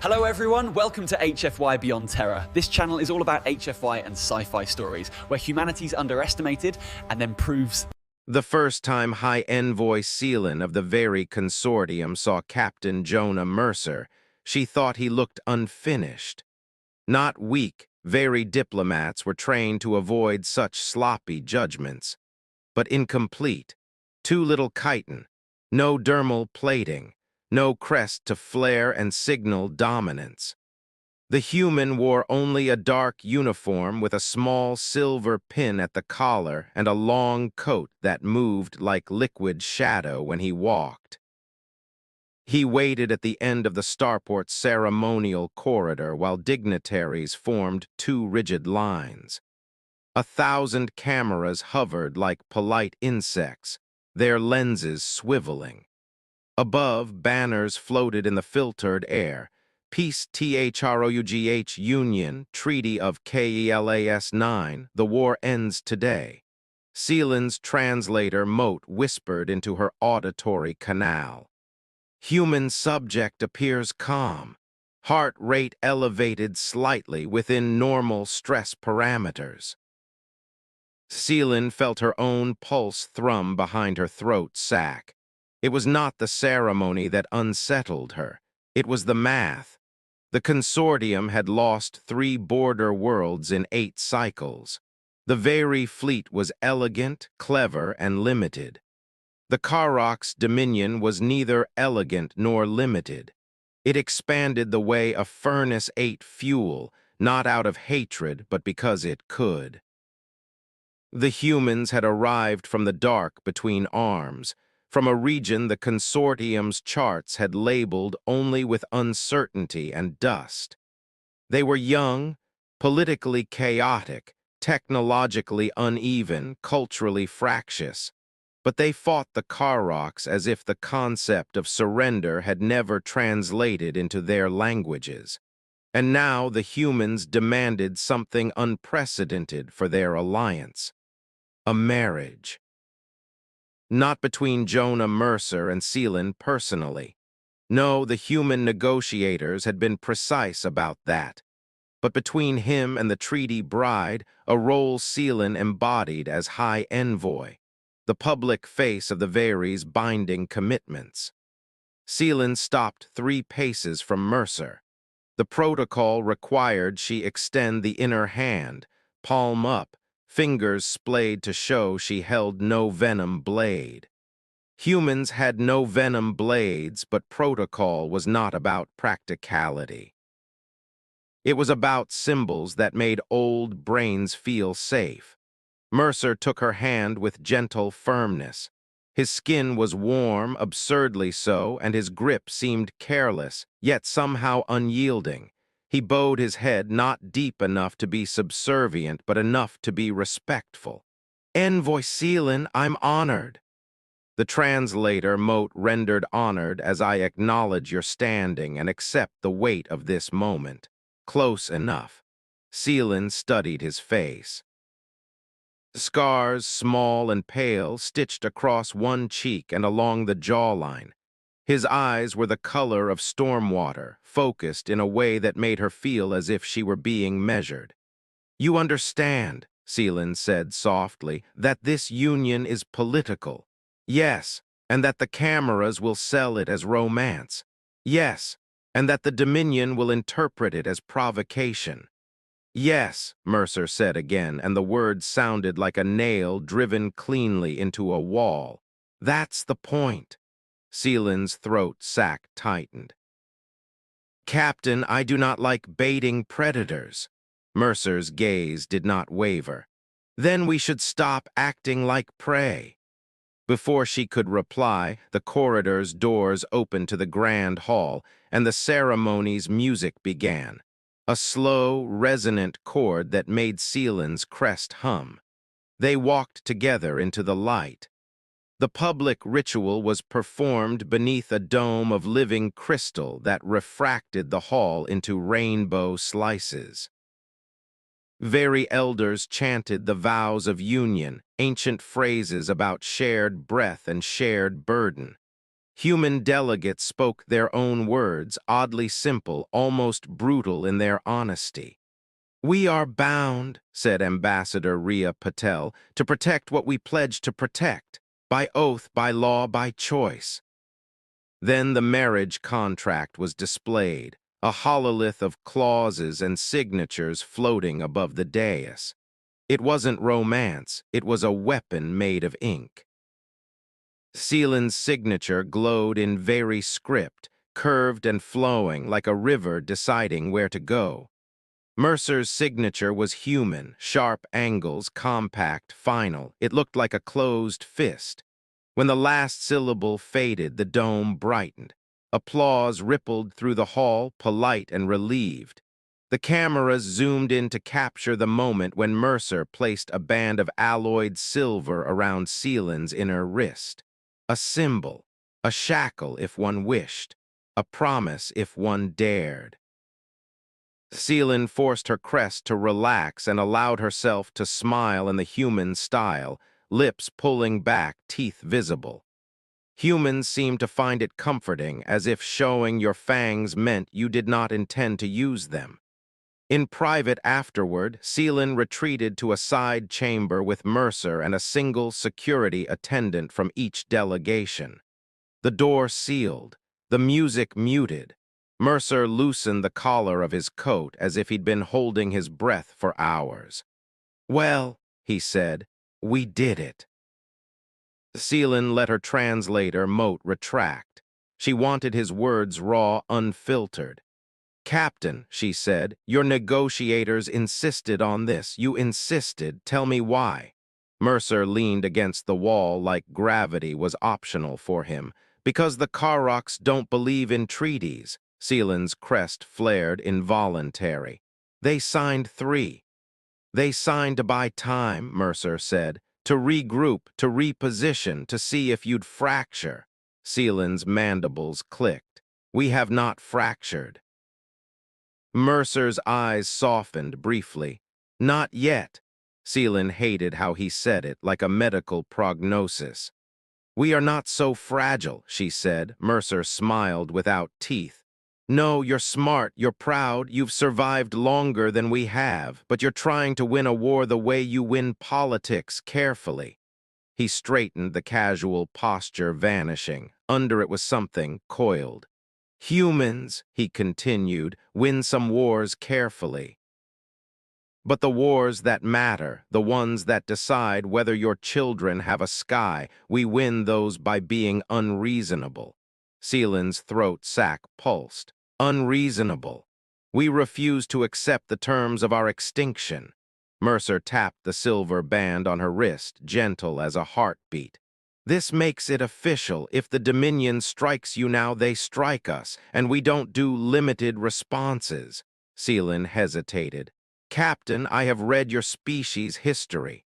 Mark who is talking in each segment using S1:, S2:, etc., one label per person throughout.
S1: Hello everyone, welcome to HFY Beyond Terror. This channel is all about HFY and sci-fi stories, where humanity's underestimated and then proves...
S2: The first time High Envoy Seelan of the very consortium saw Captain Jonah Mercer, she thought he looked unfinished. Not weak, very diplomats were trained to avoid such sloppy judgments. But incomplete, too little chitin, no dermal plating, no crest to flare and signal dominance. The human wore only a dark uniform with a small silver pin at the collar and a long coat that moved like liquid shadow when he walked. He waited at the end of the starport ceremonial corridor while dignitaries formed two rigid lines. 1,000 cameras hovered like polite insects, their lenses swiveling. Above, banners floated in the filtered air. Peace THROUGH Union, Treaty of KELAS 9, the war ends today. Seelan's translator Moat whispered into her auditory canal. Human subject appears calm, heart rate elevated slightly within normal stress parameters. Seelan felt her own pulse thrum behind her throat sac. It was not the ceremony that unsettled her. It was the math. The consortium had lost 3 border worlds in 8 cycles. The very fleet was elegant, clever, and limited. The Karok's dominion was neither elegant nor limited. It expanded the way a furnace ate fuel, not out of hatred, but because it could. The humans had arrived from the dark between arms, from a region the consortium's charts had labeled only with uncertainty and dust. They were young, politically chaotic, technologically uneven, culturally fractious, but they fought the Karoks as if the concept of surrender had never translated into their languages. And now the humans demanded something unprecedented for their alliance. A marriage. Not between Jonah Mercer and Seelan personally. No, the human negotiators had been precise about that. But between him and the treaty bride, a role Seelan embodied as High Envoy, the public face of the Very's binding commitments. Seelan stopped 3 paces from Mercer. The protocol required she extend the inner hand, palm up, fingers splayed to show she held no venom blade. Humans had no venom blades, but protocol was not about practicality. It was about symbols that made old brains feel safe. Mercer took her hand with gentle firmness. His skin was warm, absurdly so, and his grip seemed careless, yet somehow unyielding. He bowed his head not deep enough to be subservient, but enough to be respectful. Envoy Seelan, I'm honored. The translator Moat rendered honored as I acknowledge your standing and accept the weight of this moment. Close enough. Seelan studied his face. Scars, small and pale, stitched across one cheek and along the jawline. His eyes were the color of storm water, focused in a way that made her feel as if she were being measured. You understand, Seelan said softly, that this union is political. Yes, and that the cameras will sell it as romance. Yes, and that the Dominion will interpret it as provocation. Yes, Mercer said again, and the words sounded like a nail driven cleanly into a wall. That's the point. Seelan's throat sac tightened. Captain, I do not like baiting predators. Mercer's gaze did not waver. Then we should stop acting like prey. Before she could reply, the corridor's doors opened to the grand hall, and the ceremony's music began. A slow, resonant chord that made Seelan's crest hum. They walked together into the light. The public ritual was performed beneath a dome of living crystal that refracted the hall into rainbow slices. Very elders chanted the vows of union, ancient phrases about shared breath and shared burden. Human delegates spoke their own words, oddly simple, almost brutal in their honesty. "We are bound," said Ambassador Riya Patel, "to protect what we pledged to protect, by oath, by law, by choice." Then the marriage contract was displayed, a hololith of clauses and signatures floating above the dais. It wasn't romance, it was a weapon made of ink. Seelan's signature glowed in very script, curved and flowing like a river deciding where to go. Mercer's signature was human, sharp angles, compact, final. It looked like a closed fist. When the last syllable faded, the dome brightened. Applause rippled through the hall, polite and relieved. The cameras zoomed in to capture the moment when Mercer placed a band of alloyed silver around Seelan's inner wrist. A symbol, a shackle if one wished, a promise if one dared. Seelan forced her crest to relax and allowed herself to smile in the human style, lips pulling back, teeth visible. Humans seemed to find it comforting, as if showing your fangs meant you did not intend to use them. In private afterward, Seelan retreated to a side chamber with Mercer and a single security attendant from each delegation. The door sealed, the music muted. Mercer loosened the collar of his coat as if he'd been holding his breath for hours. "Well," he said, "we did it." Seelan let her translator, Moat, retract. She wanted his words raw, unfiltered. "Captain," she said, "your negotiators insisted on this. You insisted. Tell me why." Mercer leaned against the wall like gravity was optional for him. "Because the Karoks don't believe in treaties." Seelan's crest flared, involuntary. "They signed 3. They signed to buy time," Mercer said, "to regroup, to reposition, to see if you'd fracture." Seelan's mandibles clicked. "We have not fractured." Mercer's eyes softened briefly. "Not yet." Seelan hated how he said it, like a medical prognosis. "We are not so fragile," she said. Mercer smiled without teeth. "No, you're smart, you're proud, you've survived longer than we have, but you're trying to win a war the way you win politics, carefully." He straightened, the casual posture vanishing. Under it was something coiled. "Humans," he continued, "win some wars carefully. But the wars that matter, the ones that decide whether your children have a sky, we win those by being unreasonable." Seelan's throat sac pulsed. "Unreasonable. We refuse to accept the terms of our extinction." Mercer tapped the silver band on her wrist, gentle as a heartbeat. "This makes it official. If the Dominion strikes you now, they strike us, and we don't do limited responses." Seelan hesitated. "Captain, I have read your species history."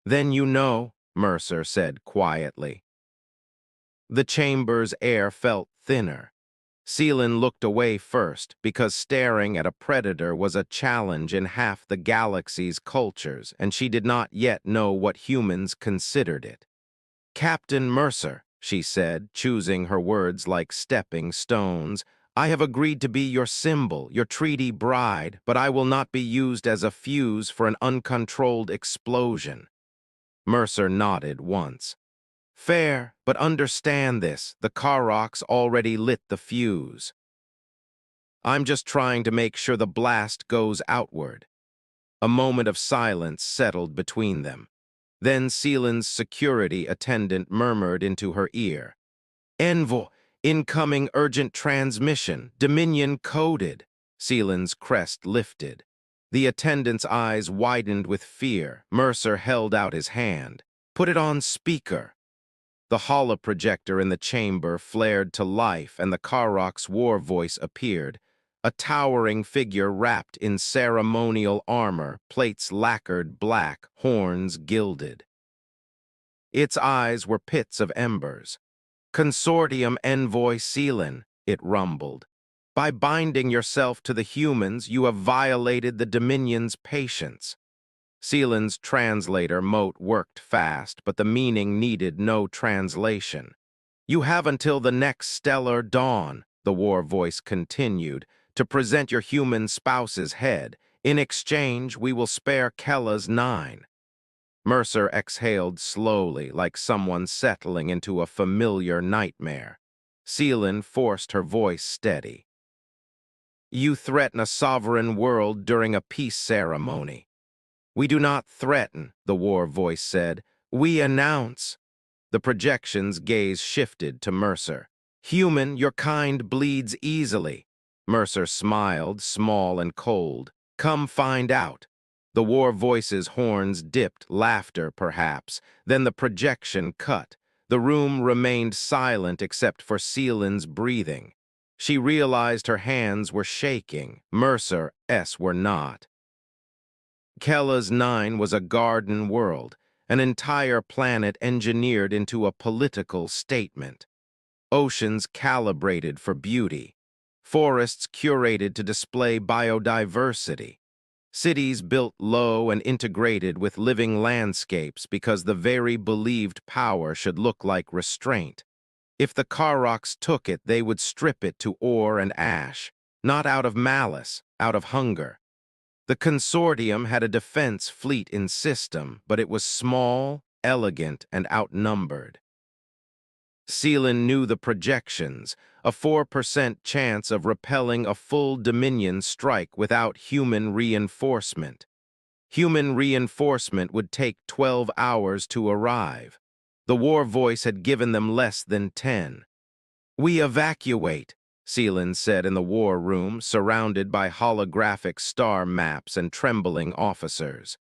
S2: "Then you know," Mercer said quietly. The chamber's air felt thinner. Seelan looked away first, because staring at a predator was a challenge in half the galaxy's cultures, and she did not yet know what humans considered it. "Captain Mercer," she said, choosing her words like stepping stones, "I have agreed to be your symbol, your treaty bride, but I will not be used as a fuse for an uncontrolled explosion." Mercer nodded once. "Fair, but understand this, the Karoks already lit the fuse. I'm just trying to make sure the blast goes outward." A moment of silence settled between them. Then Seelan's security attendant murmured into her ear, "Envoy, incoming urgent transmission, Dominion coded." Seelan's crest lifted. The attendant's eyes widened with fear. Mercer held out his hand. "Put it on speaker." The holoprojector in the chamber flared to life, and the Karok's war voice appeared. A towering figure wrapped in ceremonial armor, plates lacquered black, horns gilded. Its eyes were pits of embers. "Consortium Envoy Seelan," it rumbled. "By binding yourself to the humans, you have violated the Dominion's patience." Seelan's translator, Moat, worked fast, but the meaning needed no translation. You have until the next stellar dawn, the war voice continued, to present your human spouse's head. In exchange, we will spare Kella's 9. Mercer exhaled slowly, like someone settling into a familiar nightmare. Seelan forced her voice steady. You threaten a sovereign world during a peace ceremony. We do not threaten, the war voice said. We announce. The projection's gaze shifted to Mercer. Human, your kind bleeds easily. Mercer smiled, small and cold. Come find out. The war voice's horns dipped, laughter perhaps. Then the projection cut. The room remained silent except for Seelan's breathing. She realized her hands were shaking. Mercer's were not. Kella's 9 was a garden world, an entire planet engineered into a political statement. Oceans calibrated for beauty. Forests curated to display biodiversity. Cities built low and integrated with living landscapes because the very believed power should look like restraint. If the Karoks took it, they would strip it to ore and ash, not out of malice, out of hunger. The consortium had a defense fleet in system, but it was small, elegant, and outnumbered. Seelan knew the projections, a 4% chance of repelling a full Dominion strike without human reinforcement. Human reinforcement would take 12 hours to arrive. The war voice had given them less than 10. We evacuate, Seelan said in the war room, surrounded by holographic star maps and trembling officers.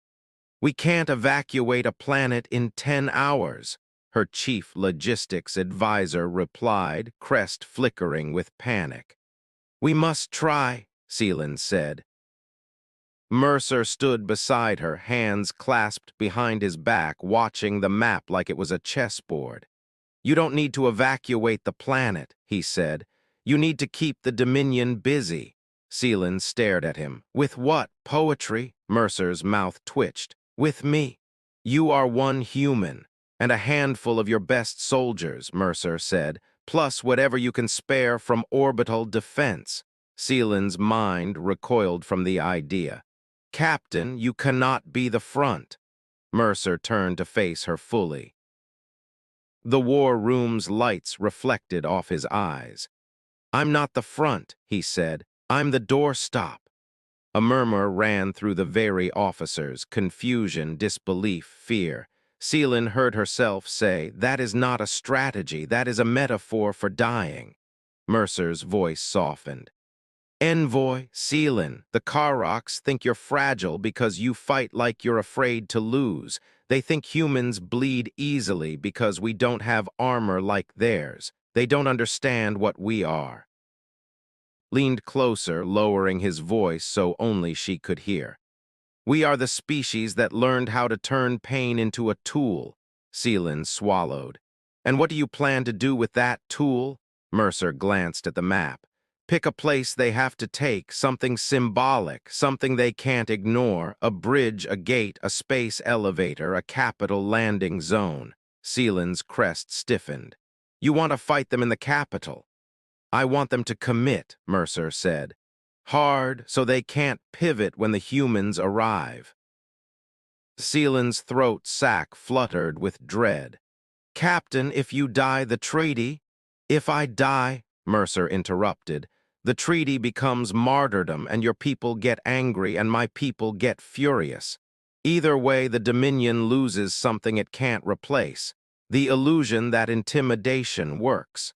S2: We can't evacuate a planet in 10 hours, her chief logistics advisor replied, crest flickering with panic. We must try, Seelan said. Mercer stood beside her, hands clasped behind his back, watching the map like it was a chessboard. You don't need to evacuate the planet, he said. You need to keep the Dominion busy. Seelan stared at him. With what? Poetry? Mercer's mouth twitched. With me. You are one human, and a handful of your best soldiers, Mercer said, plus whatever you can spare from orbital defense. Seelan's mind recoiled from the idea. Captain, you cannot be the front. Mercer turned to face her fully. The war room's lights reflected off his eyes. I'm not the front, he said. I'm the doorstop. A murmur ran through the very officers, confusion, disbelief, fear. Seelan heard herself say, that is not a strategy, that is a metaphor for dying. Mercer's voice softened. Envoy, Seelan, the Karoks think you're fragile because you fight like you're afraid to lose. They think humans bleed easily because we don't have armor like theirs. They don't understand what we are. Leaned closer, lowering his voice so only she could hear. We are the species that learned how to turn pain into a tool. Seelan swallowed. And what do you plan to do with that tool? Mercer glanced at the map. Pick a place they have to take, something symbolic, something they can't ignore, a bridge, a gate, a space elevator, a capital landing zone. Seelan's crest stiffened. You want to fight them in the capital. I want them to commit, Mercer said. Hard, so they can't pivot when the humans arrive. Seelan's throat sac fluttered with dread. Captain, if you die, the treaty. If I die, Mercer interrupted, the treaty becomes martyrdom and your people get angry and my people get furious. Either way, the Dominion loses something it can't replace, the illusion that intimidation works.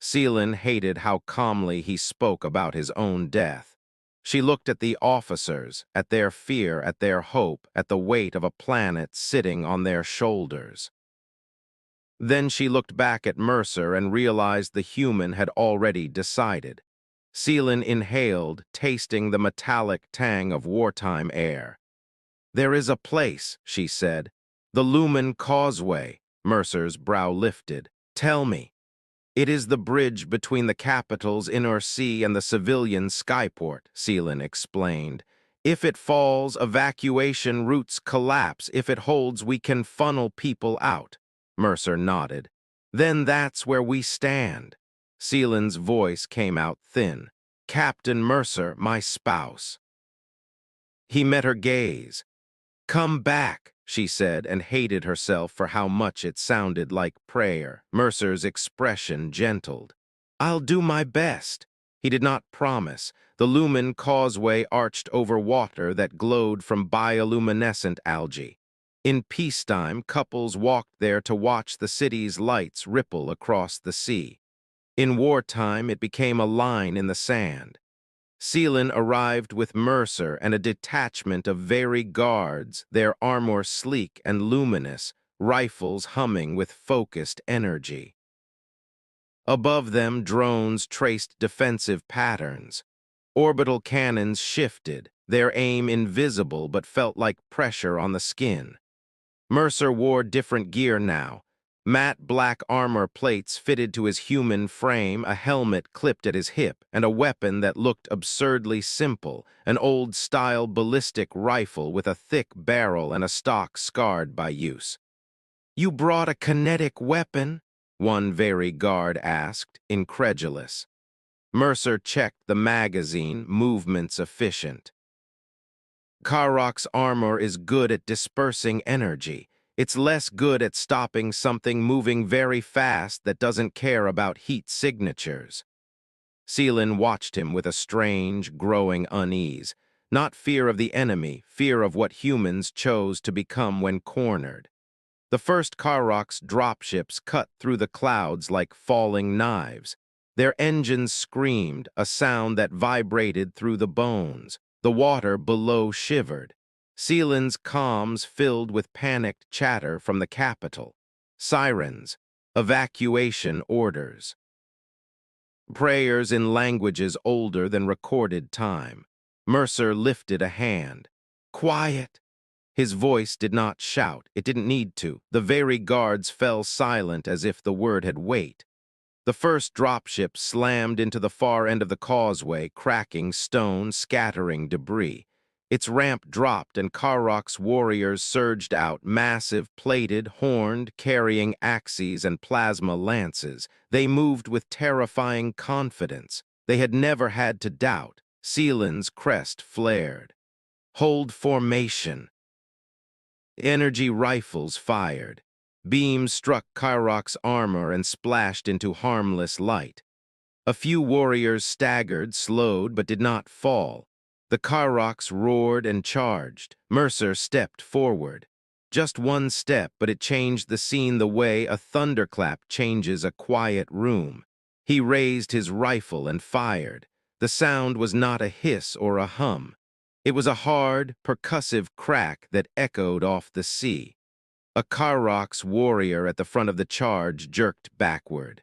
S2: Seelan hated how calmly he spoke about his own death. She looked at the officers, at their fear, at their hope, at the weight of a planet sitting on their shoulders. Then she looked back at Mercer and realized the human had already decided. Seelan inhaled, tasting the metallic tang of wartime air. There is a place, she said. The Lumen Causeway. Mercer's brow lifted. Tell me. It is the bridge between the capital's inner sea and the civilian skyport, Seelan explained. If it falls, evacuation routes collapse. If it holds, we can funnel people out. Mercer nodded. Then that's where we stand. Seelan's voice came out thin. Captain Mercer, my spouse. He met her gaze. Come back, she said, and hated herself for how much it sounded like prayer. Mercer's expression gentled. I'll do my best. He did not promise. The lumen causeway arched over water that glowed from bioluminescent algae. In peacetime, couples walked there to watch the city's lights ripple across the sea. In wartime, it became a line in the sand. Seelan arrived with Mercer and a detachment of very guards, their armor sleek and luminous, rifles humming with focused energy. Above them, drones traced defensive patterns. Orbital cannons shifted, their aim invisible but felt like pressure on the skin. Mercer wore different gear now. Matte black armor plates fitted to his human frame, a helmet clipped at his hip, and a weapon that looked absurdly simple, an old-style ballistic rifle with a thick barrel and a stock scarred by use. You brought a kinetic weapon? One very guard asked, incredulous. Mercer checked the magazine, movements efficient. Karok's armor is good at dispersing energy. It's less good at stopping something moving very fast that doesn't care about heat signatures. Seelan watched him with a strange, growing unease. Not fear of the enemy, fear of what humans chose to become when cornered. The first Karok's dropships cut through the clouds like falling knives. Their engines screamed, a sound that vibrated through the bones. The water below shivered. Seelan's comms filled with panicked chatter from the capital. Sirens, evacuation orders. Prayers in languages older than recorded time. Mercer lifted a hand. Quiet. His voice did not shout. It didn't need to. The very guards fell silent as if the word had wait. The first dropship slammed into the far end of the causeway, cracking stone, scattering debris. Its ramp dropped and Karok's warriors surged out, massive, plated, horned, carrying axes and plasma lances. They moved with terrifying confidence. They had never had to doubt. Seelan's crest flared. Hold formation. Energy rifles fired. Beams struck Karok's armor and splashed into harmless light. A few warriors staggered, slowed, but did not fall. The Karoks roared and charged. Mercer stepped forward. Just one step, but it changed the scene the way a thunderclap changes a quiet room. He raised his rifle and fired. The sound was not a hiss or a hum. It was a hard, percussive crack that echoed off the sea. A Karok's warrior at the front of the charge jerked backward.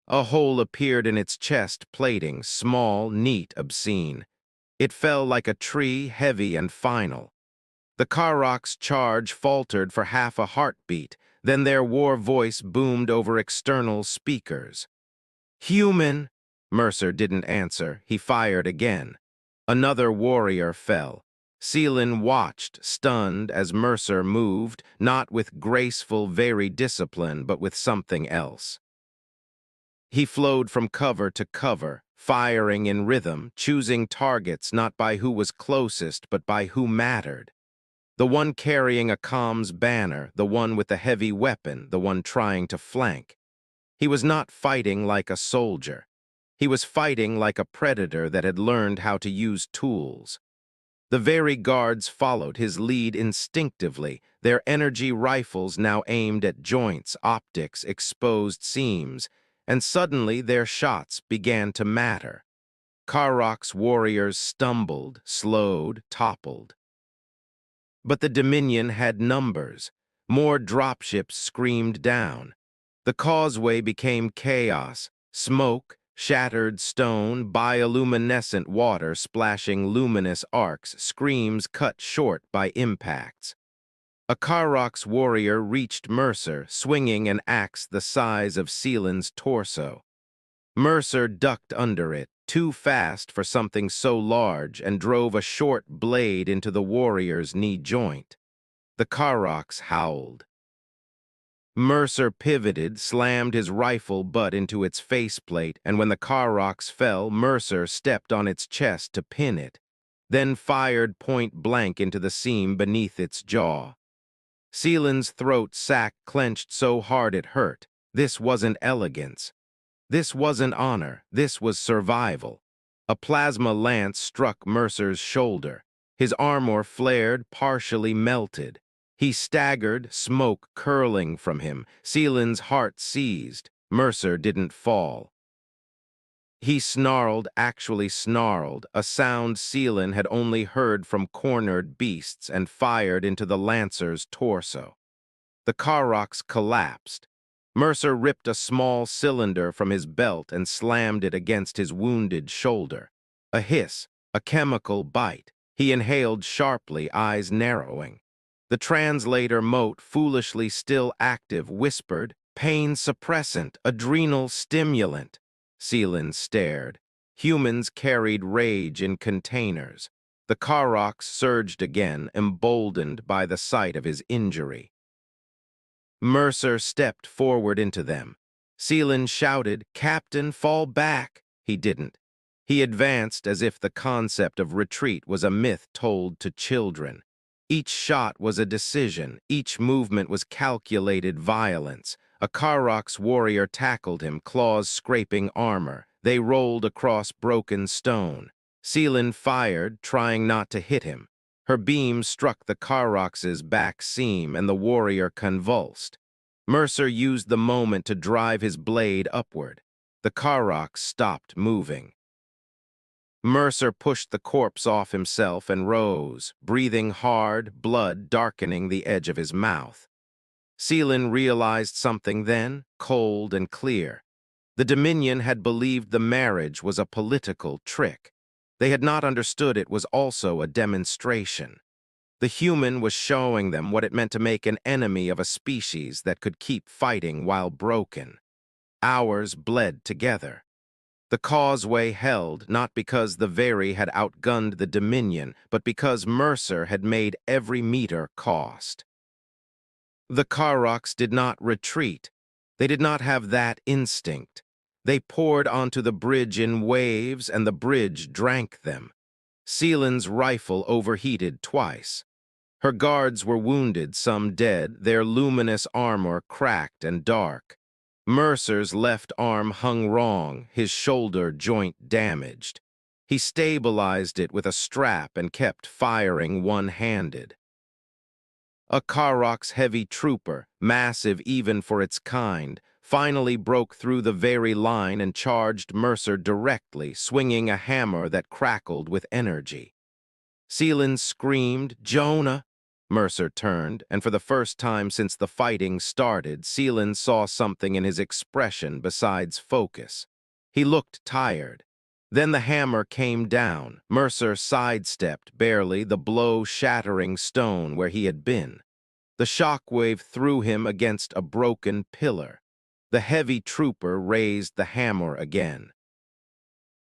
S2: A hole appeared in its chest plating, small, neat, obscene. It fell like a tree, heavy and final. The Karok's charge faltered for half a heartbeat, then their war voice boomed over external speakers. Human! Mercer didn't answer. He fired again. Another warrior fell. Seelan watched, stunned, as Mercer moved, not with graceful, varied discipline, but with something else. He flowed from cover to cover, firing in rhythm, choosing targets not by who was closest, but by who mattered. The one carrying a comms banner, the one with the heavy weapon, the one trying to flank. He was not fighting like a soldier. He was fighting like a predator that had learned how to use tools. The very guards followed his lead instinctively, their energy rifles now aimed at joints, optics, exposed seams, and suddenly their shots began to matter. Karok's warriors stumbled, slowed, toppled. But the Dominion had numbers. More dropships screamed down. The causeway became chaos, smoke, shattered stone, bioluminescent water splashing luminous arcs, screams cut short by impacts. A Karok's warrior reached Mercer, swinging an axe the size of Seelan's torso. Mercer ducked under it, too fast for something so large, and drove a short blade into the warrior's knee joint. The Karoks howled. Mercer pivoted, slammed his rifle butt into its faceplate, and when the car rocks fell, Mercer stepped on its chest to pin it, then fired point blank into the seam beneath its jaw. Seelan's throat sack clenched so hard it hurt. This wasn't elegance. This wasn't honor. This was survival. A plasma lance struck Mercer's shoulder. His armor flared, partially melted. He staggered, smoke curling from him. Seelan's heart seized. Mercer didn't fall. He snarled, actually snarled, a sound Seelan had only heard from cornered beasts, and fired into the Lancer's torso. The Karoks collapsed. Mercer ripped a small cylinder from his belt and slammed it against his wounded shoulder. A hiss, a chemical bite. He inhaled sharply, eyes narrowing. The translator mote, foolishly still active, whispered, "Pain suppressant, adrenal stimulant." Seelan stared. Humans carried rage in containers. The Karoks surged again, emboldened by the sight of his injury. Mercer stepped forward into them. Seelan shouted, "Captain, fall back!" He didn't. He advanced as if the concept of retreat was a myth told to children. Each shot was a decision. Each movement was calculated violence. A Karok's warrior tackled him, claws scraping armor. They rolled across broken stone. Seelan fired, trying not to hit him. Her beam struck the Karok's back seam, and the warrior convulsed. Mercer used the moment to drive his blade upward. The Karok stopped moving. Mercer pushed the corpse off himself and rose, breathing hard, blood darkening the edge of his mouth. Seelan realized something then, cold and clear. The Dominion had believed the marriage was a political trick. They had not understood it was also a demonstration. The human was showing them what it meant to make an enemy of a species that could keep fighting while broken. Hours bled together. The causeway held not because the Very had outgunned the Dominion, but because Mercer had made every meter cost. The Karoks did not retreat. They did not have that instinct. They poured onto the bridge in waves, and the bridge drank them. Seelan's rifle overheated twice. Her guards were wounded, some dead, their luminous armor cracked and dark. Mercer's left arm hung wrong, his shoulder joint damaged. He stabilized it with a strap and kept firing one-handed. A Karok's heavy trooper, massive even for its kind, finally broke through the very line and charged Mercer directly, swinging a hammer that crackled with energy. Seelan screamed, "Jonah!" Mercer turned, and for the first time since the fighting started, Seelan saw something in his expression besides focus. He looked tired. Then the hammer came down. Mercer sidestepped, barely, the blow shattering stone where he had been. The shockwave threw him against a broken pillar. The heavy trooper raised the hammer again.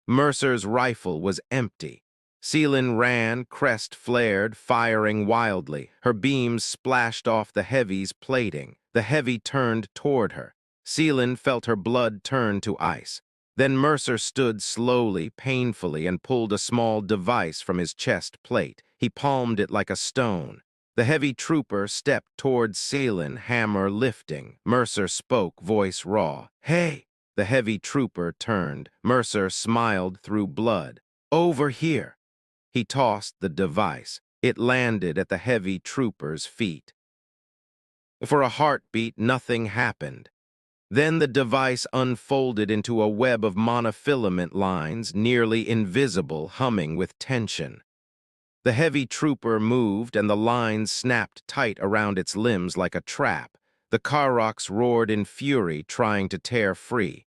S2: Mercer's rifle was empty. Seelan ran, crest flared, firing wildly. Her beams splashed off the heavy's plating. The heavy turned toward her. Seelan felt her blood turn to ice. Then Mercer stood slowly, painfully, and pulled a small device from his chest plate. He palmed it like a stone. The heavy trooper stepped toward Seelan, hammer lifting. Mercer spoke, voice raw. "Hey!" The heavy trooper turned. Mercer smiled through blood. "Over here." He tossed the device. It landed at the heavy trooper's feet. For a heartbeat, nothing happened. Then the device unfolded into a web of monofilament lines, nearly invisible, humming with tension. The heavy trooper moved, and the lines snapped tight around its limbs like a trap. The Karoks roared in fury, trying to tear free.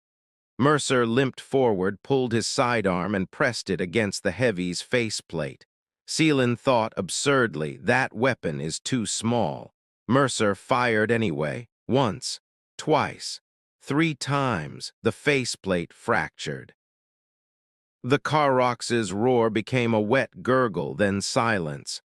S2: Mercer limped forward, pulled his sidearm, and pressed it against the heavy's faceplate. Seelan thought absurdly, that weapon is too small. Mercer fired anyway, once, twice, 3 times. The faceplate fractured. The Karoks' roar became a wet gurgle, then silence.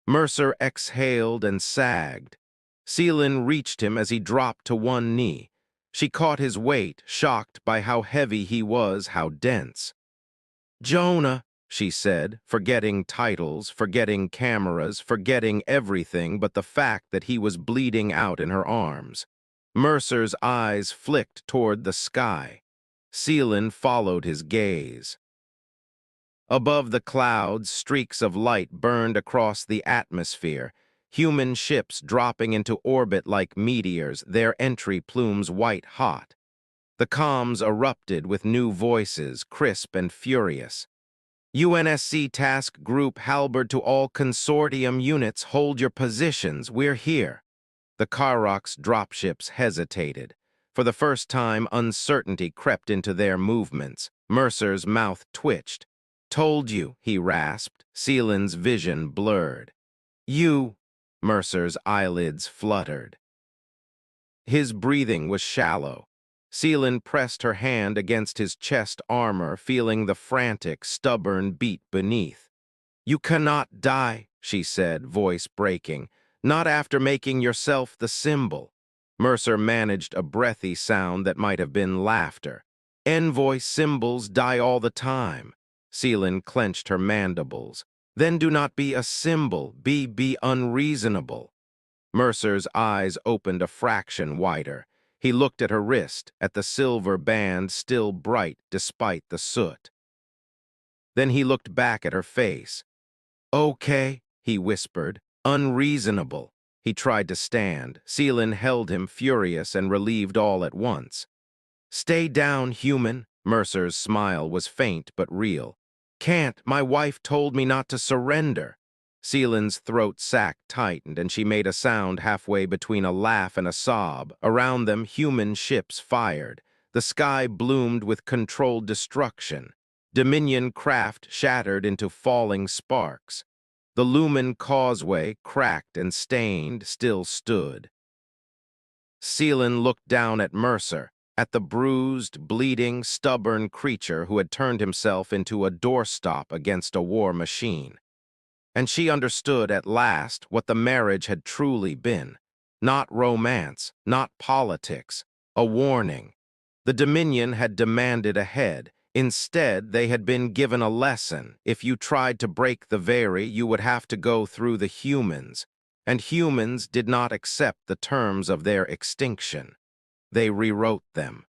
S2: Mercer exhaled and sagged. Seelin reached him as he dropped to one knee. She caught his weight, shocked by how heavy he was, how dense. "Jonah," she said, forgetting titles, forgetting cameras, forgetting everything but the fact that he was bleeding out in her arms. Mercer's eyes flicked toward the sky. Seelin followed his gaze. Above the clouds, streaks of light burned across the atmosphere, human ships dropping into orbit like meteors, their entry plumes white-hot. The comms erupted with new voices, crisp and furious. "UNSC Task Group Halberd to all consortium units, hold your positions, we're here." The Karok's dropships hesitated. For the first time, uncertainty crept into their movements. Mercer's mouth twitched. "Told you," he rasped. Seelin's vision blurred. "You," Mercer's eyelids fluttered. His breathing was shallow. Seelin pressed her hand against his chest armor, feeling the frantic, stubborn beat beneath. "You cannot die," she said, voice breaking. "Not after making yourself the symbol." Mercer managed a breathy sound that might have been laughter. "Envoy symbols die all the time." Seelin clenched her mandibles. "Then do not be a symbol, be unreasonable." Mercer's eyes opened a fraction wider. He looked at her wrist, at the silver band still bright despite the soot. Then he looked back at her face. "Okay," he whispered. "Unreasonable." He tried to stand. Seelin held him, furious and relieved all at once. "Stay down, human." Mercer's smile was faint but real. "Can't. My wife told me not to surrender." Seelin's throat sac tightened, and she made a sound halfway between a laugh and a sob. Around them, human ships fired. The sky bloomed with controlled destruction. Dominion craft shattered into falling sparks. The Lumen causeway, cracked and stained, still stood. Seelin looked down at Mercer, at the bruised, bleeding, stubborn creature who had turned himself into a doorstop against a war machine. And she understood at last what the marriage had truly been. Not romance, not politics, a warning. The Dominion had demanded a head. Instead, they had been given a lesson. If you tried to break the very, you would have to go through the humans. And humans did not accept the terms of their extinction. They rewrote them.